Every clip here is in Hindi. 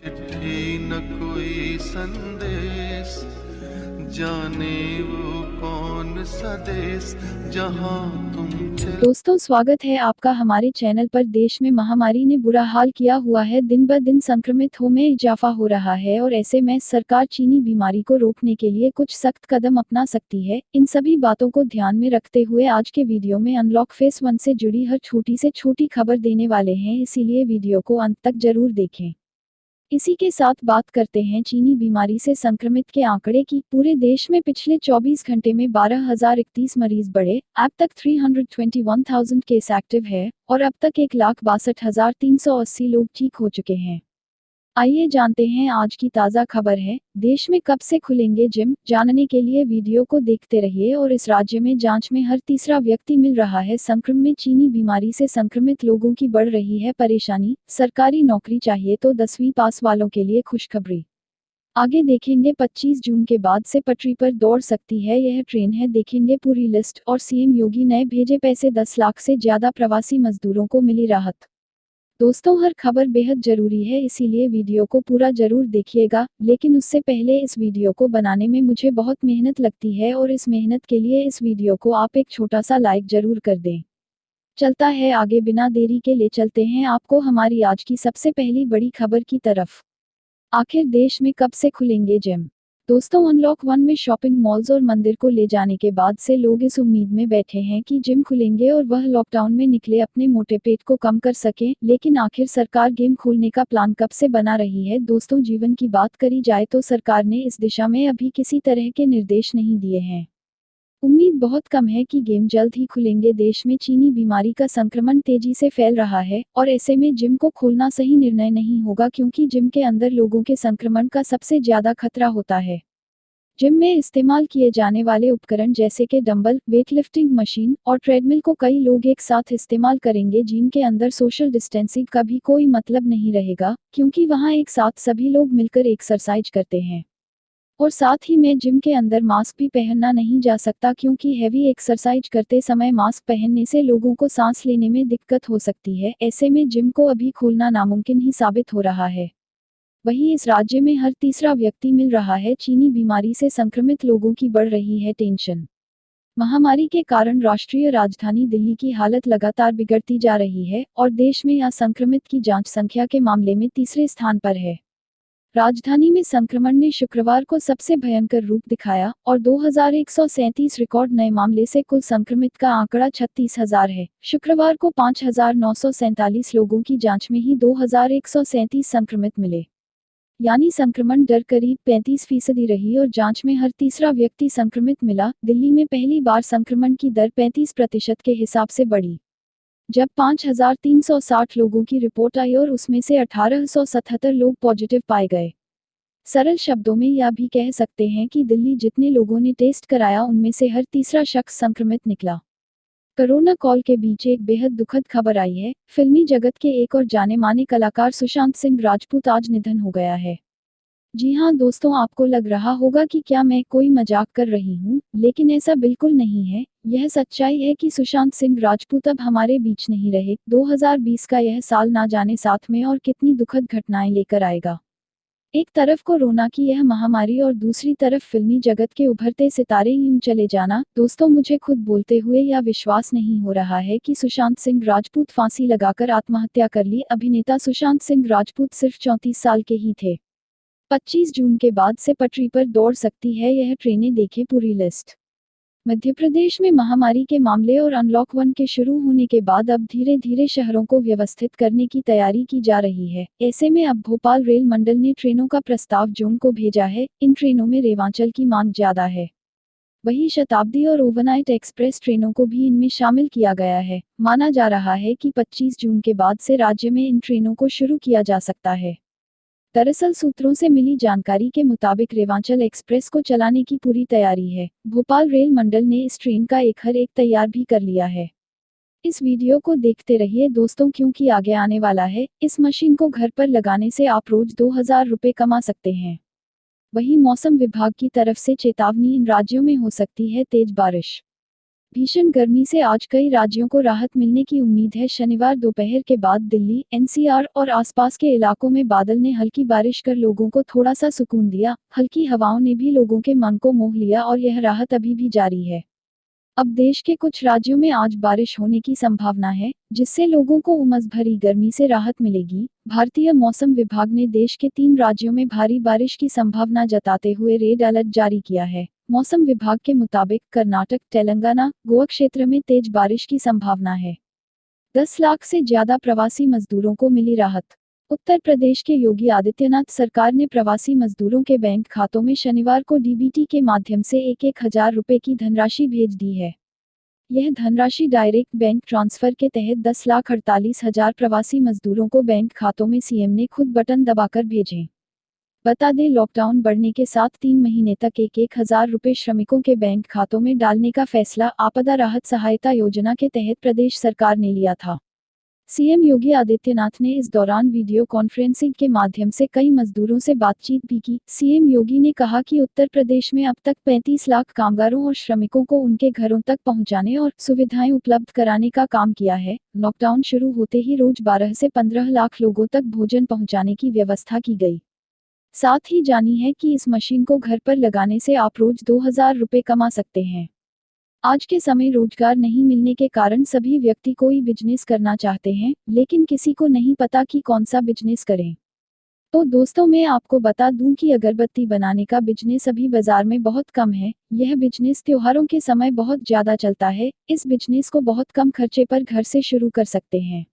चिट्ठी न कोई संदेश, जाने वो कौन सा देश जहां तुम थे। दोस्तों, स्वागत है आपका हमारे चैनल पर। देश में महामारी ने बुरा हाल किया हुआ है। दिन ब दिन संक्रमित हो में इजाफा हो रहा है और ऐसे में सरकार चीनी बीमारी को रोकने के लिए कुछ सख्त कदम अपना सकती है। इन सभी बातों को ध्यान में रखते हुए आज के वीडियो में अनलॉक फेज 1 से जुड़ी हर छोटी से छोटी खबर देने वाले हैं, इसीलिए वीडियो को अंत तक जरूर देखें। इसी के साथ बात करते हैं चीनी बीमारी से संक्रमित के आंकड़े की। पूरे देश में पिछले 24 घंटे में 12,031 मरीज बढ़े। अब तक 321,000 केस एक्टिव है और अब तक 1,62,380 लोग ठीक हो चुके हैं। आइए जानते हैं आज की ताज़ा खबर है। देश में कब से खुलेंगे जिम? जानने के लिए वीडियो को देखते रहिए। और इस राज्य में जांच में हर तीसरा व्यक्ति मिल रहा है संक्रमित। चीनी बीमारी से संक्रमित लोगों की बढ़ रही है परेशानी। सरकारी नौकरी चाहिए तो 10वीं पास वालों के लिए खुशखबरी। आगे देखेंगे 25 जून के बाद से पटरी पर दौड़ सकती है यह ट्रेन है, देखेंगे पूरी लिस्ट। और सीएम योगी ने भेजे पैसे, 10 लाख से ज्यादा प्रवासी मजदूरों को मिली राहत। दोस्तों, हर खबर बेहद जरूरी है, इसीलिए वीडियो को पूरा जरूर देखिएगा। लेकिन उससे पहले इस वीडियो को बनाने में मुझे बहुत मेहनत लगती है और इस मेहनत के लिए इस वीडियो को आप एक छोटा सा लाइक जरूर कर दें। चलता है आगे, बिना देरी के ले चलते हैं आपको हमारी आज की सबसे पहली बड़ी खबर की तरफ। आखिर देश में कब से खुलेंगे जिम? दोस्तों, अनलॉक 1 में शॉपिंग मॉल्स और मंदिर को ले जाने के बाद से लोग इस उम्मीद में बैठे हैं कि जिम खुलेंगे और वह लॉकडाउन में निकले अपने मोटे पेट को कम कर सकें। लेकिन आखिर सरकार जिम खोलने का प्लान कब से बना रही है? दोस्तों, जीवन की बात करी जाए तो सरकार ने इस दिशा में अभी किसी तरह के निर्देश नहीं दिए हैं। उम्मीद बहुत कम है कि गेम जल्द ही खुलेंगे। देश में चीनी बीमारी का संक्रमण तेजी से फैल रहा है और ऐसे में जिम को खोलना सही निर्णय नहीं होगा, क्योंकि जिम के अंदर लोगों के संक्रमण का सबसे ज्यादा खतरा होता है। जिम में इस्तेमाल किए जाने वाले उपकरण जैसे कि डंबल, वेटलिफ्टिंग मशीन और ट्रेडमिल को कई लोग एक साथ इस्तेमाल करेंगे। जिम के अंदर सोशल डिस्टेंसिंग का भी कोई मतलब नहीं रहेगा, क्योंकि वहां एक साथ सभी लोग मिलकर एक्सरसाइज करते हैं। और साथ ही में जिम के अंदर मास्क भी पहनना नहीं जा सकता, क्योंकि हैवी एक्सरसाइज करते समय मास्क पहनने से लोगों को सांस लेने में दिक्कत हो सकती है। ऐसे में जिम को अभी खोलना नामुमकिन ही साबित हो रहा है। वहीं इस राज्य में हर तीसरा व्यक्ति मिल रहा है चीनी बीमारी से संक्रमित। लोगों की बढ़ रही है टेंशन। महामारी के कारण राष्ट्रीय राजधानी दिल्ली की हालत लगातार बिगड़ती जा रही है और देश में असंक्रमित की जांच संख्या के मामले में तीसरे स्थान पर है। राजधानी में संक्रमण ने शुक्रवार को सबसे भयंकर रूप दिखाया और 2,137 रिकॉर्ड नए मामले से कुल संक्रमित का आंकड़ा 36,000 है। शुक्रवार को 5,947 लोगों की जांच में ही 2,137 संक्रमित मिले, यानी संक्रमण दर करीब 35% रही और जांच में हर तीसरा व्यक्ति संक्रमित मिला। दिल्ली में पहली बार संक्रमण की दर 35% के हिसाब से बढ़ी, जब 5,360 लोगों की रिपोर्ट आई और उसमें से 1,877 लोग पॉजिटिव पाए गए। सरल शब्दों में यह भी कह सकते हैं कि दिल्ली जितने लोगों ने टेस्ट कराया उनमें से हर तीसरा शख्स संक्रमित निकला। कोरोना कॉल के बीच एक बेहद दुखद खबर आई है। फिल्मी जगत के एक और जाने माने कलाकार सुशांत सिंह राजपूत आज निधन हो गया है। जी हाँ दोस्तों, आपको लग रहा होगा कि क्या मैं कोई मजाक कर रही हूँ, लेकिन ऐसा बिल्कुल नहीं है। यह सच्चाई है कि सुशांत सिंह राजपूत अब हमारे बीच नहीं रहे। 2020 का यह साल ना जाने साथ में और कितनी दुखद घटनाएं लेकर आएगा। एक तरफ कोरोना की यह महामारी और दूसरी तरफ फिल्मी जगत के उभरते सितारे यूं चले जाना। दोस्तों, मुझे खुद बोलते हुए यह विश्वास नहीं हो रहा है कि सुशांत सिंह राजपूत फांसी लगाकर आत्महत्या कर ली। अभिनेता सुशांत सिंह राजपूत सिर्फ 34 साल के ही थे। 25 जून के बाद से पटरी पर दौड़ सकती है यह ट्रेनें, देखें पूरी लिस्ट। मध्य प्रदेश में महामारी के मामले और अनलॉक 1 के शुरू होने के बाद अब धीरे धीरे शहरों को व्यवस्थित करने की तैयारी की जा रही है। ऐसे में अब भोपाल रेल मंडल ने ट्रेनों का प्रस्ताव जोन को भेजा है। इन ट्रेनों में रेवांचल की मांग ज्यादा है, वहीं शताब्दी और ओवरनाइट एक्सप्रेस ट्रेनों को भी इनमें शामिल किया गया है। माना जा रहा है कि 25 जून के बाद से राज्य में इन ट्रेनों को शुरू किया जा सकता है। दरअसल सूत्रों से मिली जानकारी के मुताबिक रेवांचल एक्सप्रेस को चलाने की पूरी तैयारी है। भोपाल रेल मंडल ने इस ट्रेन का एक हर एक तैयार भी कर लिया है। इस वीडियो को देखते रहिए दोस्तों, क्योंकि आगे आने वाला है। इस मशीन को घर पर लगाने से आप रोज 2,000 रुपए कमा सकते हैं। वहीं मौसम विभाग की तरफ से चेतावनी, इन राज्यों में हो सकती है तेज बारिश। भीषण गर्मी से आज कई राज्यों को राहत मिलने की उम्मीद है। शनिवार दोपहर के बाद दिल्ली, एनसीआर और आसपास के इलाकों में बादल ने हल्की बारिश कर लोगों को थोड़ा सा सुकून दिया। हल्की हवाओं ने भी लोगों के मन को मोह लिया और यह राहत अभी भी जारी है। अब देश के कुछ राज्यों में आज बारिश होने की संभावना है, जिससे लोगों को उमस भरी गर्मी से राहत मिलेगी। भारतीय मौसम विभाग ने देश के 3 राज्यों में भारी बारिश की संभावना जताते हुए रेड अलर्ट जारी किया है। मौसम विभाग के मुताबिक कर्नाटक, तेलंगाना, गोवा क्षेत्र में तेज बारिश की संभावना है। 10 लाख से ज्यादा प्रवासी मजदूरों को मिली राहत। उत्तर प्रदेश के योगी आदित्यनाथ सरकार ने प्रवासी मजदूरों के बैंक खातों में शनिवार को डीबीटी के माध्यम से 1,000 रुपए की धनराशि भेज दी है। यह धनराशि डायरेक्ट बैंक ट्रांसफर के तहत 10,48,000 प्रवासी मजदूरों को बैंक खातों में सीएम ने खुद बटन दबाकर भेजे। बता दें, लॉकडाउन बढ़ने के साथ 3 महीने तक 1,000 रुपए श्रमिकों के बैंक खातों में डालने का फैसला आपदा राहत सहायता योजना के तहत प्रदेश सरकार ने लिया था। सीएम योगी आदित्यनाथ ने इस दौरान वीडियो कॉन्फ्रेंसिंग के माध्यम से कई मजदूरों से बातचीत भी की। सीएम योगी ने कहा कि उत्तर प्रदेश में अब तक 35 लाख कामगारों और श्रमिकों को उनके घरों तक पहुंचाने और सुविधाएं उपलब्ध कराने का काम किया है। लॉकडाउन शुरू होते ही रोज 12 से 15 लाख लोगों तक भोजन पहुंचाने की व्यवस्था की गई। साथ ही जानी है कि इस मशीन को घर पर लगाने से आप रोज 2,000 रुपए कमा सकते हैं। आज के समय रोजगार नहीं मिलने के कारण सभी व्यक्ति कोई बिजनेस करना चाहते हैं, लेकिन किसी को नहीं पता कि कौन सा बिजनेस करें। तो दोस्तों, मैं आपको बता दूं कि अगरबत्ती बनाने का बिजनेस अभी बाजार में बहुत कम है। यह बिजनेस त्योहारों के समय बहुत ज्यादा चलता है। इस बिजनेस को बहुत कम खर्चे पर घर से शुरू कर सकते हैं।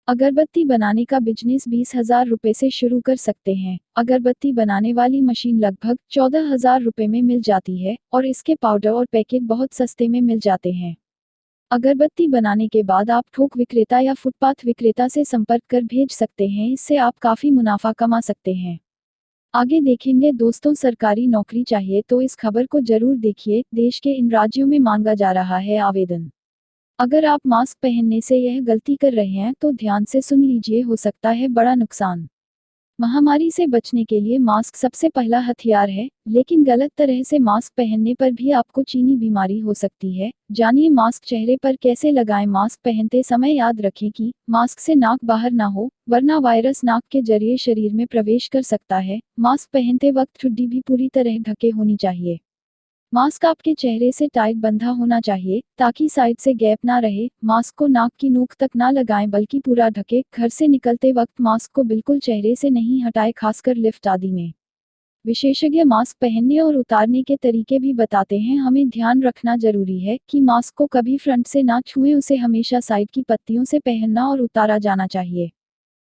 अगरबत्ती बनाने का बिजनेस 20,000 रुपए से शुरू कर सकते हैं। अगरबत्ती बनाने वाली मशीन लगभग 14,000 रुपए में मिल जाती है और इसके पाउडर और पैकेट बहुत सस्ते में मिल जाते हैं। अगरबत्ती बनाने के बाद आप थोक विक्रेता या फुटपाथ विक्रेता से संपर्क कर भेज सकते हैं। इससे आप काफी मुनाफा कमा सकते हैं। आगे देखेंगे दोस्तों, सरकारी नौकरी चाहिए तो इस खबर को जरूर देखिए। देश के इन राज्यों में मांगा जा रहा है आवेदन। अगर आप मास्क पहनने से यह गलती कर रहे हैं तो ध्यान से सुन लीजिए, हो सकता है बड़ा नुकसान। महामारी से बचने के लिए मास्क सबसे पहला हथियार है, लेकिन गलत तरह से मास्क पहनने पर भी आपको चीनी बीमारी हो सकती है। जानिए मास्क चेहरे पर कैसे लगाएं। मास्क पहनते समय याद रखें कि मास्क से नाक बाहर ना हो, वरना वायरस नाक के जरिए शरीर में प्रवेश कर सकता है। मास्क पहनते वक्त ठुड्डी भी पूरी तरह ढके होनी चाहिए। मास्क आपके चेहरे से टाइट बंधा होना चाहिए ताकि साइड से गैप ना रहे। मास्क को नाक की नोक तक ना लगाएं बल्कि पूरा ढके। घर से निकलते वक्त मास्क को बिल्कुल चेहरे से नहीं हटाएं, खासकर लिफ्ट आदि में। विशेषज्ञ मास्क पहनने और उतारने के तरीके भी बताते हैं। हमें ध्यान रखना जरूरी है कि मास्क को कभी फ्रंट से ना छुएं, उसे हमेशा साइड की पत्तियों से पहनना और उतारा जाना चाहिए।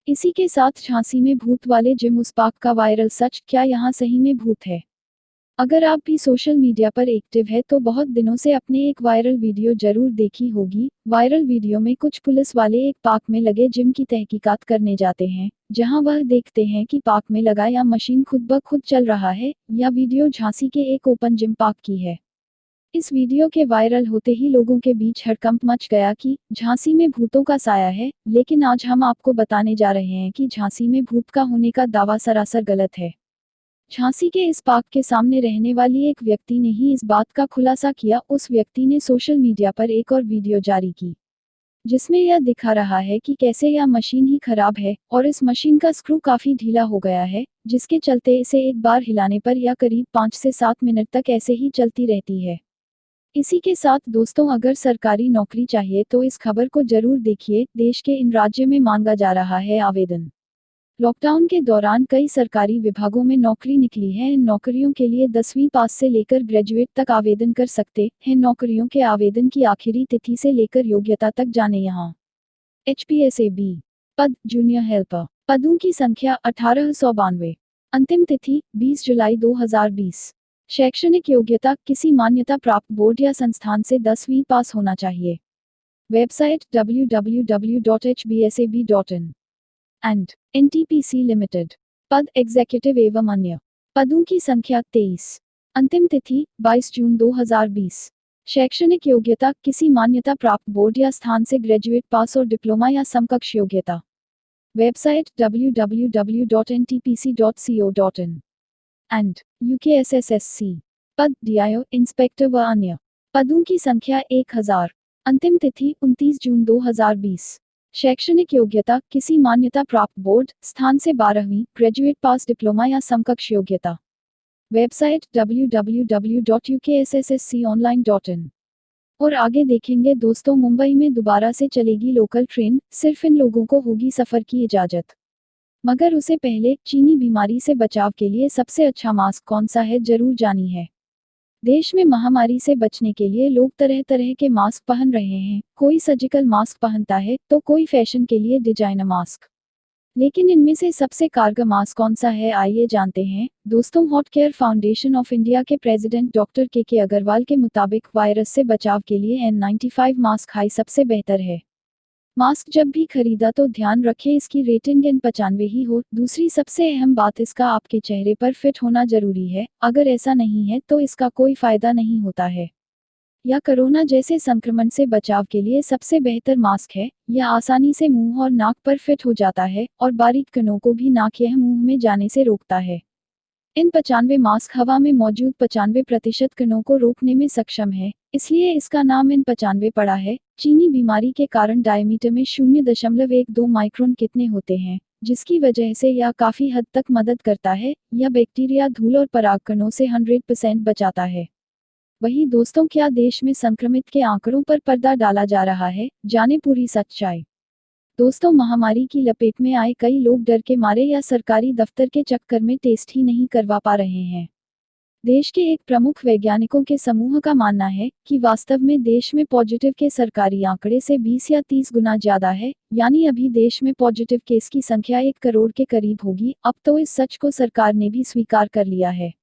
इसी के साथ झांसी में भूत वाले जिम उस पाक का वायरल सच, क्या यहाँ सही में भूत है? अगर आप भी सोशल मीडिया पर एक्टिव है तो बहुत दिनों से अपने एक वायरल वीडियो जरूर देखी होगी। वायरल वीडियो में कुछ पुलिस वाले एक पार्क में लगे जिम की तहकीकात करने जाते हैं, जहां वह देखते हैं कि पार्क में लगा या मशीन खुद ब खुद चल रहा है। यह वीडियो झांसी के एक ओपन जिम पार्क की है। इस वीडियो के वायरल होते ही लोगों के बीच हड़कंप मच गया कि झांसी में भूतों का साया है। लेकिन आज हम आपको बताने जा रहे हैं कि झांसी में भूत का होने का दावा सरासर गलत है। झांसी के इस पार्क के सामने रहने वाली एक व्यक्ति ने ही इस बात का खुलासा किया। उस व्यक्ति ने सोशल मीडिया पर एक और वीडियो जारी की, जिसमें यह दिखा रहा है कि कैसे यह मशीन ही खराब है और इस मशीन का स्क्रू काफी ढीला हो गया है, जिसके चलते इसे एक बार हिलाने पर यह करीब 5 से 7 मिनट तक ऐसे ही चलती रहती है। इसी के साथ दोस्तों, अगर सरकारी नौकरी चाहिए तो इस खबर को जरूर देखिए। देश के इन राज्यों में मांगा जा रहा है आवेदन। लॉकडाउन के दौरान कई सरकारी विभागों में नौकरी निकली है। इन नौकरियों के लिए 10वीं पास से लेकर ग्रेजुएट तक आवेदन कर सकते हैं। नौकरियों के आवेदन की आखिरी तिथि से लेकर योग्यता तक जाने यहाँ। HPSAB पद जूनियर हेल्पर, पदों की संख्या 1892, अंतिम तिथि 20 जुलाई 2020। शैक्षणिक योग्यता किसी मान्यता प्राप्त बोर्ड या संस्थान से 10वीं पास होना चाहिए। Website www.hbsab.in and NTPC limited. पद एग्जीक्यूटिव एवं अन्य, पदों की संख्या 23, अंतिम तिथि 22 जून 2020। शैक्षणिक योग्यता किसी मान्यता प्राप्त बोर्ड या स्थान से ग्रेजुएट पास और डिप्लोमा या समकक्ष योग्यता। Website www.ntpc.co.in and UKSSSC। पद DIO इंस्पेक्टर व अन्य, पदों की संख्या 1000। अंतिम तिथि 29 जून 2020। शैक्षणिक योग्यता किसी मान्यता प्राप्त बोर्ड स्थान से 12वीं ग्रेजुएट पास डिप्लोमा या समकक्ष योग्यता। Website www.ukssconline.in। और आगे देखेंगे दोस्तों, मुंबई में दोबारा से चलेगी लोकल ट्रेन, सिर्फ इन लोगों को होगी सफर की इजाजत। मगर उसे पहले चीनी बीमारी से बचाव के लिए सबसे अच्छा मास्क कौन सा है जरूर जानी है। देश में महामारी से बचने के लिए लोग तरह तरह के मास्क पहन रहे हैं, कोई सर्जिकल मास्क पहनता है तो कोई फैशन के लिए डिजाइनर मास्क। लेकिन इनमें से सबसे कारगर मास्क कौन सा है, आइए जानते हैं दोस्तों। Hot care foundation of India के प्रेसिडेंट डॉक्टर के अग्रवाल के मुताबिक वायरस से बचाव के लिए N95 मास्क हाई सबसे बेहतर है। मास्क जब भी खरीदा तो ध्यान रखें इसकी रेटिंग N95 ही हो। दूसरी सबसे अहम बात इसका आपके चेहरे पर फिट होना जरूरी है, अगर ऐसा नहीं है तो इसका कोई फायदा नहीं होता है। यह कोरोना जैसे संक्रमण से बचाव के लिए सबसे बेहतर मास्क है। यह आसानी से मुंह और नाक पर फिट हो जाता है और बारीक कणों को भी नाक या मुंह में जाने से रोकता है। N95 मास्क हवा में मौजूद 95% कणों को रोकने में सक्षम है, इसलिए इसका नाम N95 पड़ा है। चीनी बीमारी के कारण डायमीटर में 0.12 माइक्रोन कितने होते हैं, जिसकी वजह से यह काफी हद तक मदद करता है। यह बैक्टीरिया, धूल और परागकणों से 100% बचाता है। वही दोस्तों, क्या देश में संक्रमित के आंकड़ों पर पर्दा डाला जा रहा है, जाने पूरी सच्चाई। दोस्तों, महामारी की लपेट में आए कई लोग डर के मारे या सरकारी दफ्तर के चक्कर में टेस्ट ही नहीं करवा पा रहे हैं। देश के एक प्रमुख वैज्ञानिकों के समूह का मानना है कि वास्तव में देश में पॉजिटिव के सरकारी आंकड़े से 20 या 30 गुना ज्यादा है, यानी अभी देश में पॉजिटिव केस की संख्या 1 करोड़ के करीब होगी। अब तो इस सच को सरकार ने भी स्वीकार कर लिया है।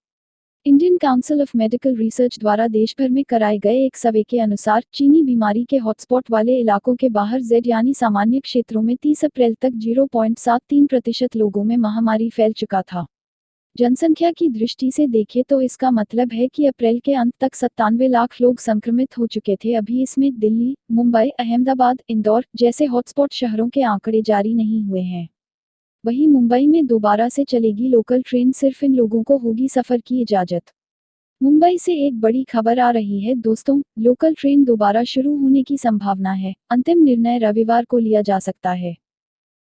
Indian council of medical research द्वारा देश भर में कराए गए एक सर्वे के अनुसार चीनी बीमारी के हॉटस्पॉट वाले इलाकों के बाहर Z यानी सामान्य क्षेत्रों में 30 अप्रैल तक 0.73% लोगों में महामारी फैल चुका था। जनसंख्या की दृष्टि से देखें तो इसका मतलब है कि अप्रैल के अंत तक 97 लाख लोग संक्रमित हो चुके थे। अभी इसमें दिल्ली, मुंबई, अहमदाबाद, इंदौर जैसे हॉटस्पॉट शहरों के आंकड़े जारी नहीं हुए हैं। वहीं मुंबई में दोबारा से चलेगी लोकल ट्रेन, सिर्फ इन लोगों को होगी सफर की इजाजत। मुंबई से एक बड़ी खबर आ रही है दोस्तों, लोकल ट्रेन दोबारा शुरू होने की संभावना है। अंतिम निर्णय रविवार को लिया जा सकता है।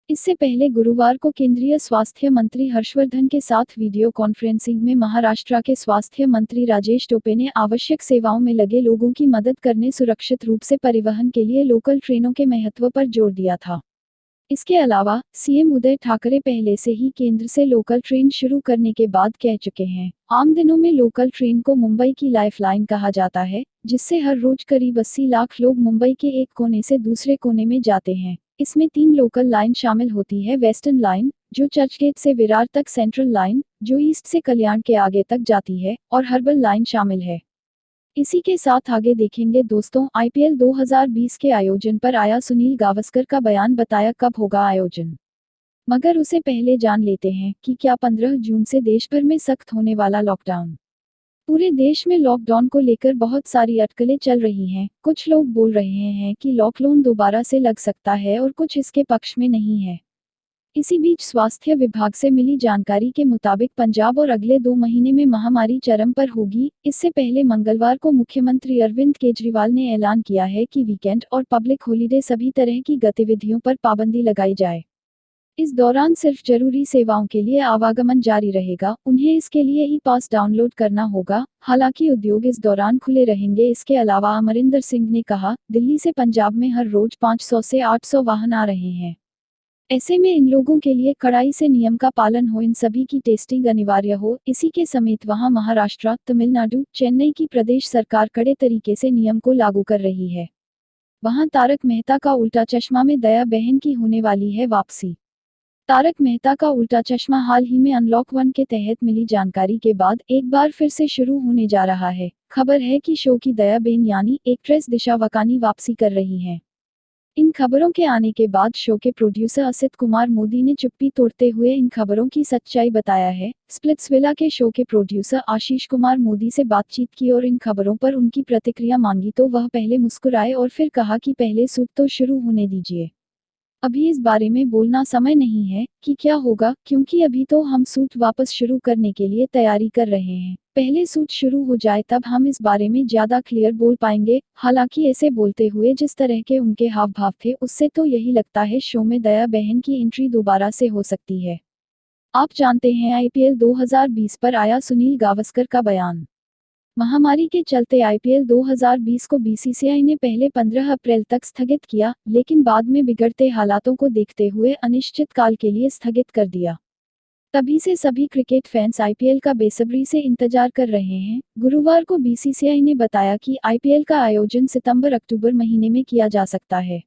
इससे पहले गुरुवार को केंद्रीय स्वास्थ्य मंत्री हर्षवर्धन के साथ वीडियो कॉन्फ्रेंसिंग में महाराष्ट्र के स्वास्थ्य मंत्री राजेश टोपे ने आवश्यक सेवाओं में लगे लोगों की मदद करने, सुरक्षित रूप से परिवहन के लिए लोकल ट्रेनों के महत्व पर जोर दिया था। इसके अलावा सीएम उद्धव ठाकरे पहले से ही केंद्र से लोकल ट्रेन शुरू करने के बाद कह चुके हैं, आम दिनों में लोकल ट्रेन को मुंबई की लाइफलाइन कहा जाता है, जिससे हर रोज करीब 80 लाख लोग मुंबई के एक कोने से दूसरे कोने में जाते हैं। इसमें 3 लोकल लाइन शामिल होती है, वेस्टर्न लाइन जो चर्चगेट से विरार तक, सेंट्रल लाइन जो ईस्ट से कल्याण के आगे तक जाती है, और हर्बल लाइन शामिल है। इसी के साथ आगे देखेंगे दोस्तों, IPL 2020 के आयोजन पर आया सुनील गावस्कर का बयान, बताया कब होगा आयोजन। मगर उसे पहले जान लेते हैं कि क्या 15 जून से देश भर में सख्त होने वाला लॉकडाउन। पूरे देश में लॉकडाउन को लेकर बहुत सारी अटकलें चल रही हैं। कुछ लोग बोल रहे हैं कि लॉकडाउन दोबारा से लग सकता है और कुछ इसके पक्ष में नहीं है। इसी बीच स्वास्थ्य विभाग से मिली जानकारी के मुताबिक पंजाब और अगले 2 महीने में महामारी चरम पर होगी। इससे पहले मंगलवार को मुख्यमंत्री अरविंद केजरीवाल ने ऐलान किया है कि वीकेंड और पब्लिक हॉलिडे सभी तरह की गतिविधियों पर पाबंदी लगाई जाए। इस दौरान सिर्फ जरूरी सेवाओं के लिए आवागमन जारी रहेगा। उन्हें इसके लिए ई पास डाउनलोड करना होगा। हालांकि उद्योग इस दौरान खुले रहेंगे। इसके अलावा अमरिंदर सिंह ने कहा, दिल्ली से पंजाब में हर रोज 500 से 800 वाहन आ रहे हैं। ऐसे में इन लोगों के लिए कड़ाई से नियम का पालन हो, इन सभी की टेस्टिंग अनिवार्य हो। इसी के समेत वहां महाराष्ट्र, तमिलनाडु, चेन्नई की प्रदेश सरकार कड़े तरीके से नियम को लागू कर रही है। वहां तारक मेहता का उल्टा चश्मा में दया बहन की होने वाली है वापसी। तारक मेहता का उल्टा चश्मा हाल ही में अनलॉक 1 के तहत मिली जानकारी के बाद एक बार फिर से शुरू होने जा रहा है। खबर है कि शो की दया बेन यानी एक्ट्रेस दिशा वकानी वापसी कर रही हैं। इन खबरों के आने के बाद शो के प्रोड्यूसर असित कुमार मोदी ने चुप्पी तोड़ते हुए इन खबरों की सच्चाई बताया है। स्प्लिट्सविला के शो के प्रोड्यूसर आशीष कुमार मोदी से बातचीत की और इन खबरों पर उनकी प्रतिक्रिया मांगी तो वह पहले मुस्कुराए और फिर कहा कि पहले शूट तो शुरू होने दीजिए। अभी इस बारे में बोलना समय नहीं है कि क्या होगा, क्योंकि अभी तो हम शूट वापस शुरू करने के लिए तैयारी कर रहे हैं। पहले सूट शुरू हो जाए तब हम इस बारे में ज्यादा क्लियर बोल पाएंगे। हालांकि ऐसे बोलते हुए जिस तरह के उनके हाव भाव थे उससे तो यही लगता है शो में दया बहन की एंट्री दोबारा से हो सकती है। आप जानते हैं आईपीएल 2020 पर आया सुनील गावस्कर का बयान। महामारी के चलते आईपीएल 2020 को बीसीसीआई ने पहले 15 अप्रैल तक स्थगित किया, लेकिन बाद में बिगड़ते हालातों को देखते हुए अनिश्चित काल के लिए स्थगित कर दिया। तभी से सभी क्रिकेट फैंस आईपीएल का बेसब्री से इंतजार कर रहे हैं। गुरुवार को बीसीसीआई ने बताया कि आईपीएल का आयोजन सितंबर-अक्टूबर महीने में किया जा सकता है।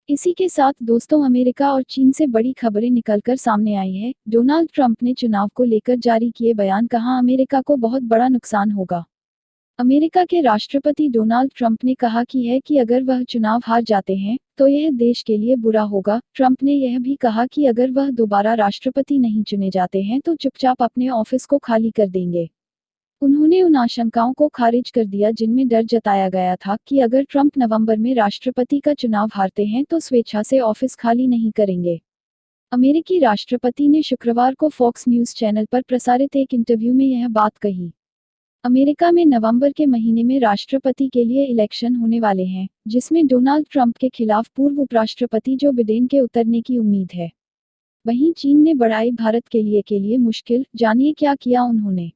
इसी के साथ दोस्तों अमेरिका और चीन से बड़ी खबरें निकलकर सामने आई है। डोनाल्ड ट्रंप ने चुनाव को लेकर जारी किए बयान, कहा अमेरिका को बहुत बड़ा नुकसान होगा। अमेरिका के राष्ट्रपति डोनाल्ड ट्रंप ने कहा कि अगर वह चुनाव हार जाते हैं तो यह देश के लिए बुरा होगा। ट्रंप ने यह भी कहा कि अगर वह दोबारा राष्ट्रपति नहीं चुने जाते हैं तो चुपचाप अपने ऑफिस को खाली कर देंगे। उन्होंने उन आशंकाओं को खारिज कर दिया जिनमें डर जताया गया था कि अगर ट्रंप नवंबर में राष्ट्रपति का चुनाव हारते हैं तो स्वेच्छा से ऑफिस खाली नहीं करेंगे। अमेरिकी राष्ट्रपति ने शुक्रवार को फॉक्स न्यूज चैनल पर प्रसारित एक इंटरव्यू में यह बात कही। अमेरिका में नवंबर के महीने में राष्ट्रपति के लिए इलेक्शन होने वाले हैं, जिसमें डोनाल्ड ट्रंप के खिलाफ पूर्व उपराष्ट्रपति जो बिडेन के उतरने की उम्मीद है। वहीं चीन ने बढ़ाई भारत के लिए मुश्किल, जानिए क्या किया उन्होंने।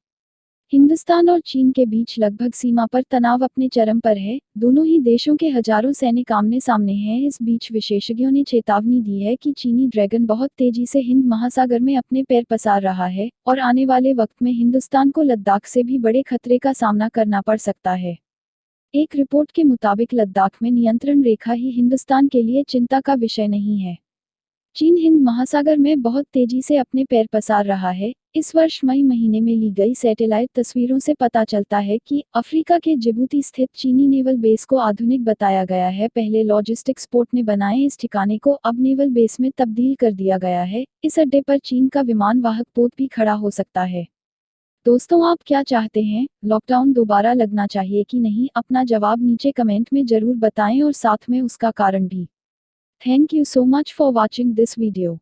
हिंदुस्तान और चीन के बीच लगभग सीमा पर तनाव अपने चरम पर है। दोनों ही देशों के हजारों सैनिक आमने सामने हैं। इस बीच विशेषज्ञों ने चेतावनी दी है कि चीनी ड्रैगन बहुत तेजी से हिंद महासागर में अपने पैर पसार रहा है और आने वाले वक्त में हिंदुस्तान को लद्दाख से भी बड़े खतरे का सामना करना पड़ सकता है। एक रिपोर्ट के मुताबिक लद्दाख में नियंत्रण रेखा ही हिंदुस्तान के लिए चिंता का विषय नहीं है। चीन हिंद महासागर में बहुत तेजी से अपने पैर पसार रहा है। इस वर्ष मई महीने में ली गई सैटेलाइट तस्वीरों से पता चलता है कि अफ्रीका के जिबूती स्थित चीनी नेवल बेस को आधुनिक बताया गया है। पहले लॉजिस्टिक्स पोर्ट ने बनाए इस ठिकाने को अब नेवल बेस में तब्दील कर दिया गया है। इस अड्डे पर चीन का विमान वाहक पोत भी खड़ा हो सकता है। दोस्तों आप क्या चाहते हैं, लॉकडाउन दोबारा लगना चाहिए कि नहीं? अपना जवाब नीचे कमेंट में जरूर बताएं और साथ में उसका कारण भी। Thank you so much for watching this video.